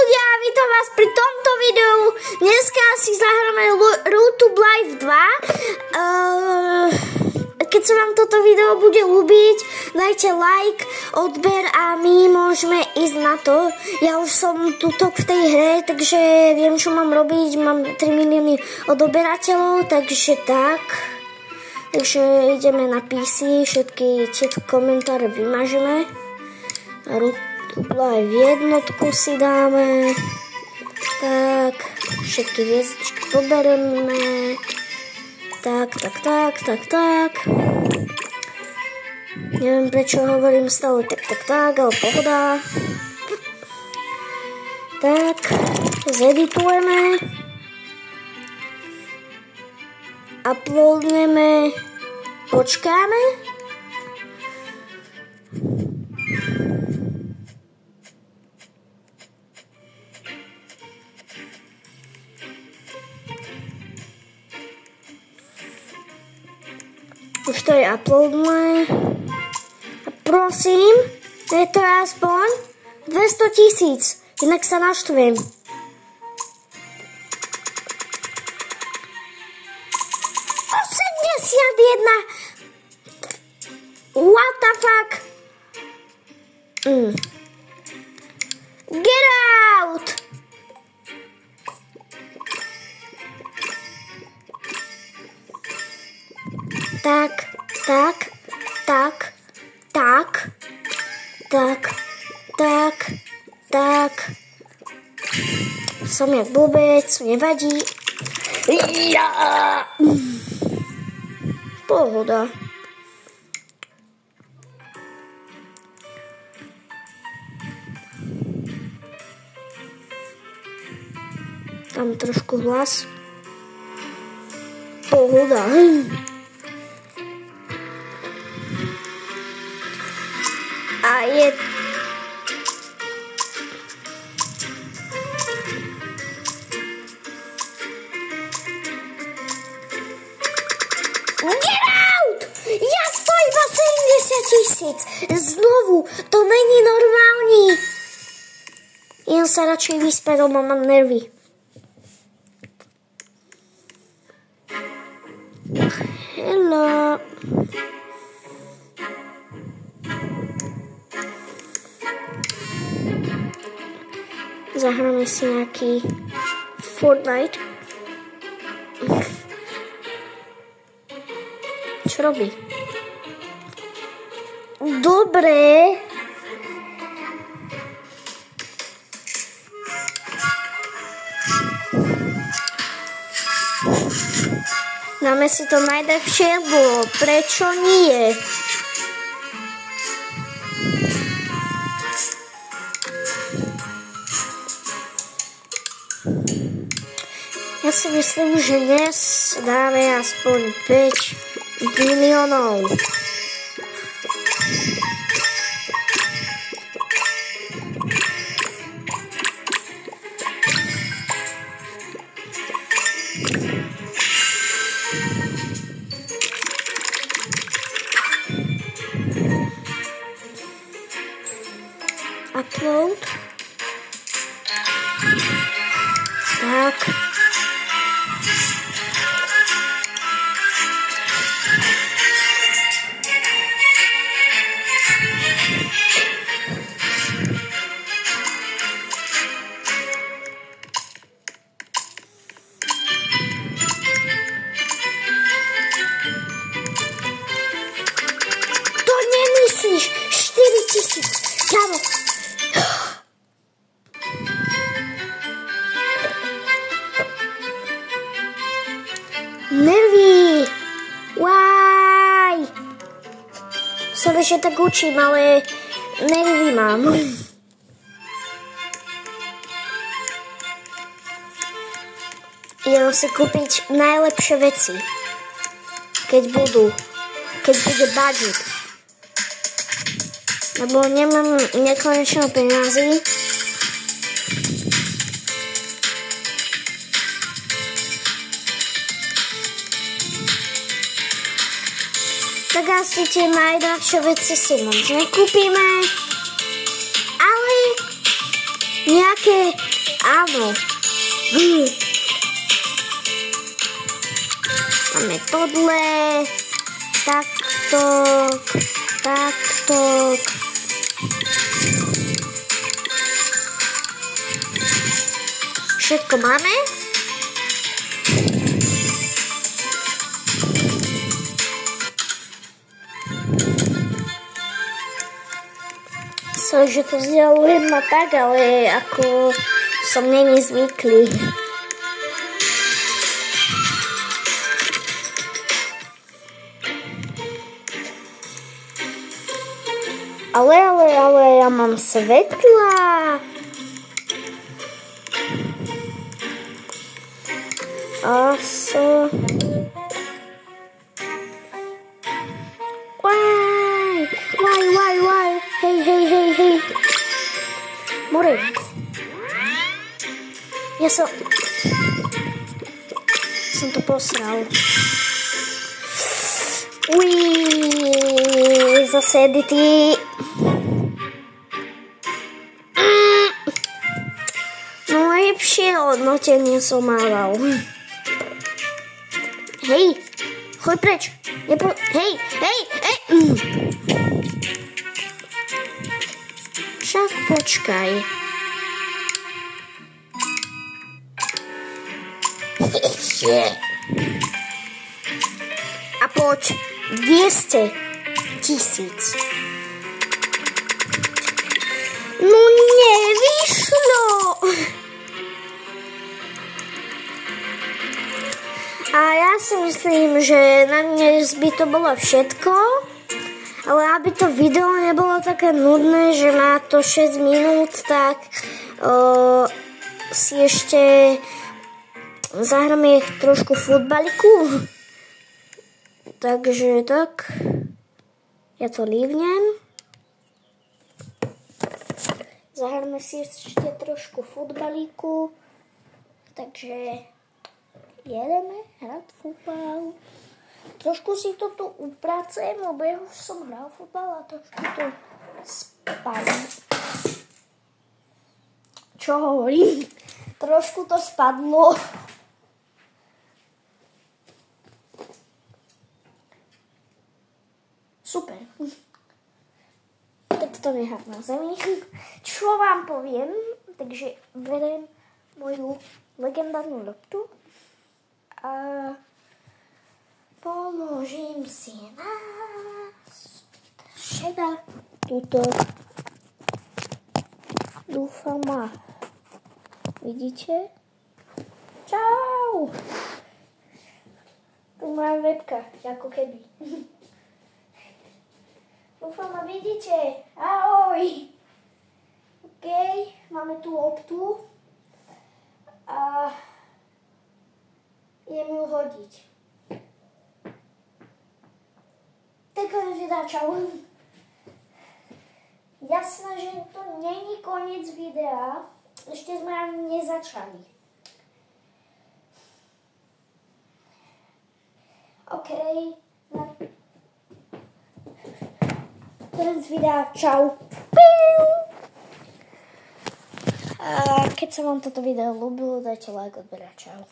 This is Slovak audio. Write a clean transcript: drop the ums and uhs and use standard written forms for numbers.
ľudia, vítam vás pri tomto videu. Dneska si zahráme Road to Life 2. Keď sa vám toto video bude ľúbiť, dajte like, odber a my môžeme ísť na to. Ja už som tuto v tej hre, takže viem, čo mám robiť. Mám 3 milióny odoberateľov, takže tak. Takže ideme na PC, všetky tieto komentáre vymažeme. Road to Life jednotku si dáme. Tak, všetky hviezdičky pobereme. Tak. Neviem, prečo hovorím stále tak, ale pohoda. Tak, zeditujeme. Uploadneme. Počkáme. Už to je uploadné. A prosím, je to aspoň 200 000, inak sa naštvem. 81! What the fuck? Get out! Tak. Som jak blbec, nevadí. Ja! Pohoda. Tam trošku hlas. Pohoda. A je... Get out! Ja to iba 70 000. Znovu, to není normální. Jen sa radšej vyspať, lebo mám nervy. Hello. Zahráme si nejaký Fortnite. Čo robí? Dobre. Dáme si to najdrahšie, bo prečo nie? Ja si myslím, že dnes dáme aspoň 5 miliónov. Upload. Tak. To nemyslíš, 4 000, kámo. Nervy! Why? Sorry, že tak učím, ale nervy mám. Idem si kúpiť najlepšie veci, keď bude budget. Lebo nemám nekonečno peniazy. Tak asi tie najdrahšie veci si moc nekúpime, ale nejaké áno. Máme tohle. Takto. Všetko máme. Že to vzdialujem ma tak, ale ako som není zvyklý. Ale ja mám svetla. Why? Hej. More. Ja som to posral. Zase edity. No lepšie hodnotenie som mával. Hej, choď preč. Hej. Však počkaj. A poď, 200 000. No nevyšlo. A ja si myslím, že na dnes by to bolo všetko. Ale aby to video nebolo také nudné, že má to 6 minút, tak si ešte zahráme trošku futbaliku. Takže tak, ja to lívnem. Zahráme si ešte trošku futbaliku. Takže jedeme hrať futbal. Trošku si to tu upracujem, lebo ja už som hral futbal a trošku to spadlo. Čo hovorím? Trošku to spadlo. Super. Tak to nechám na zemi. Čo vám poviem? Takže beriem moju legendárnu loptu a položím si na šeda túto. Dúfam ma. Vidíte? Čau! Tu moja webka, ako keby. Dúfam ma vidíte. Ahoj! OK, máme tu loptu a idem ju hodiť. Tak teda čau. Jasné, že to není koniec videa. Ešte sme ani nezačali. OK. Koniec videa. Čau. A keď sa vám toto video ľúbilo, dajte like, odber a čau.